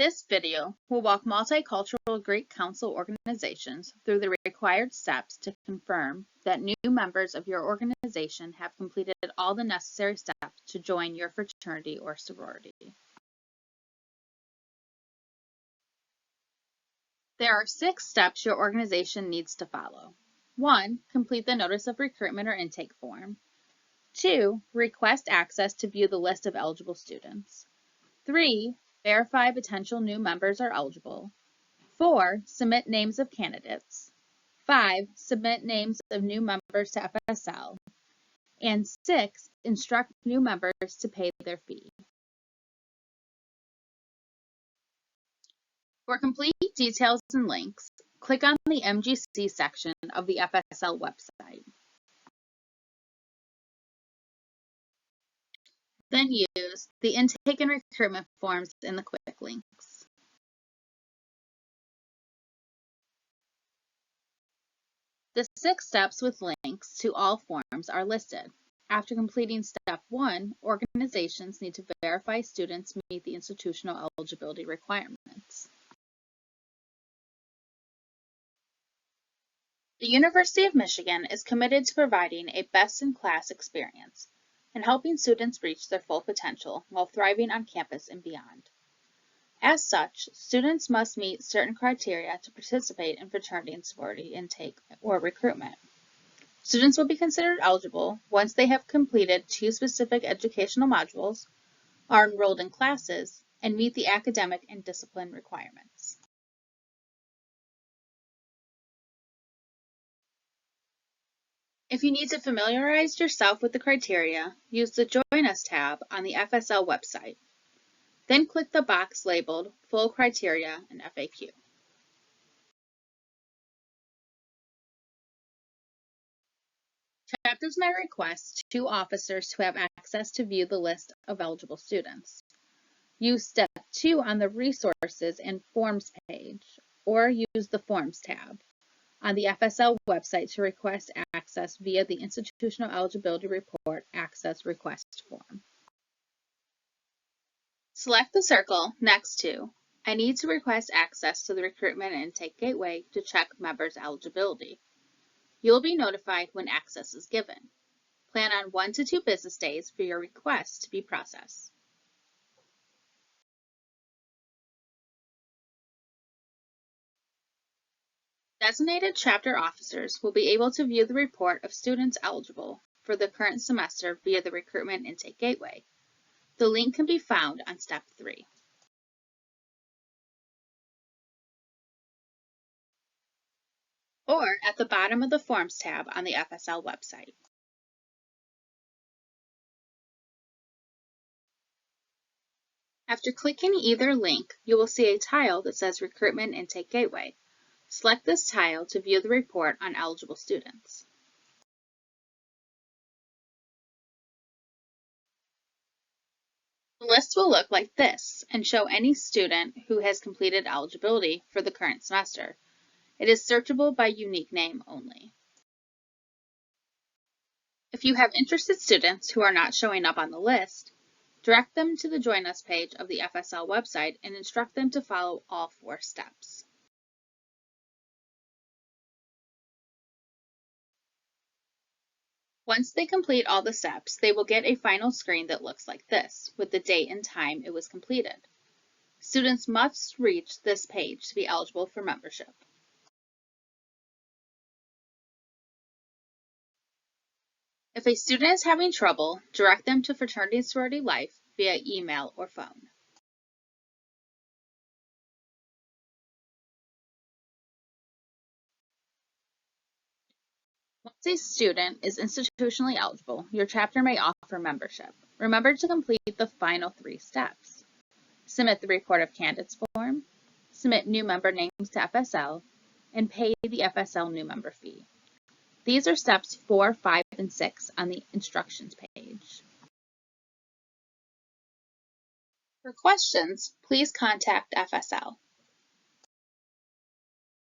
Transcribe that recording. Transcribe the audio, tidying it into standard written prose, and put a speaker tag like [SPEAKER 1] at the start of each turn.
[SPEAKER 1] This video will walk Multicultural Greek Council organizations through the required steps to confirm that new members of your organization have completed all the necessary steps to join your fraternity or sorority. There are 6 steps your organization needs to follow. 1. Complete the Notice of Recruitment or Intake form. 2. Request access to view the list of eligible students. 3. Verify potential new members are eligible. 4. Submit names of candidates. 5. Submit names of new members to FSL. And 6. Instruct new members to pay their fee. For complete details and links, click on the MGC section of the FSL website. Then use the intake and recruitment forms in the quick links. The 6 steps with links to all forms are listed. After completing step 1, organizations need to verify students meet the institutional eligibility requirements. The University of Michigan is committed to providing a best-in-class experience and helping students reach their full potential while thriving on campus and beyond. As such, students must meet certain criteria to participate in fraternity and sorority intake or recruitment. Students will be considered eligible once they have completed 2 specific educational modules, are enrolled in classes, and meet the academic and discipline requirements. If you need to familiarize yourself with the criteria, use the Join Us tab on the FSL website. Then click the box labeled Full Criteria and FAQ. Chapters may request 2 officers to have access to view the list of eligible students. Use Step 2 on the Resources and Forms page, or use the Forms tab on the FSL website to request access via the Institutional Eligibility Report Access Request form. Select the circle next to I need to request access to the Recruitment and Intake Gateway to check members' eligibility. You will be notified when access is given. Plan on 1 to 2 business days for your request to be processed. Designated chapter officers will be able to view the report of students eligible for the current semester via the Recruitment Intake Gateway. The link can be found on Step 3. Or at the bottom of the Forms tab on the FSL website. After clicking either link, you will see a tile that says Recruitment Intake Gateway. Select this tile to view the report on eligible students. The list will look like this and show any student who has completed eligibility for the current semester. It is searchable by unique name only. If you have interested students who are not showing up on the list, direct them to the Join Us page of the FSL website and instruct them to follow all 4 steps. Once they complete all the steps, they will get a final screen that looks like this, with the date and time it was completed. Students must reach this page to be eligible for membership. If a student is having trouble, direct them to Fraternity and Sorority Life via email or phone. Once a student is institutionally eligible, your chapter may offer membership. Remember to complete the final 3 steps. Submit the Report of Candidates form, submit new member names to FSL, and pay the FSL new member fee. These are steps 4, 5, and 6 on the instructions page. For questions, please contact FSL.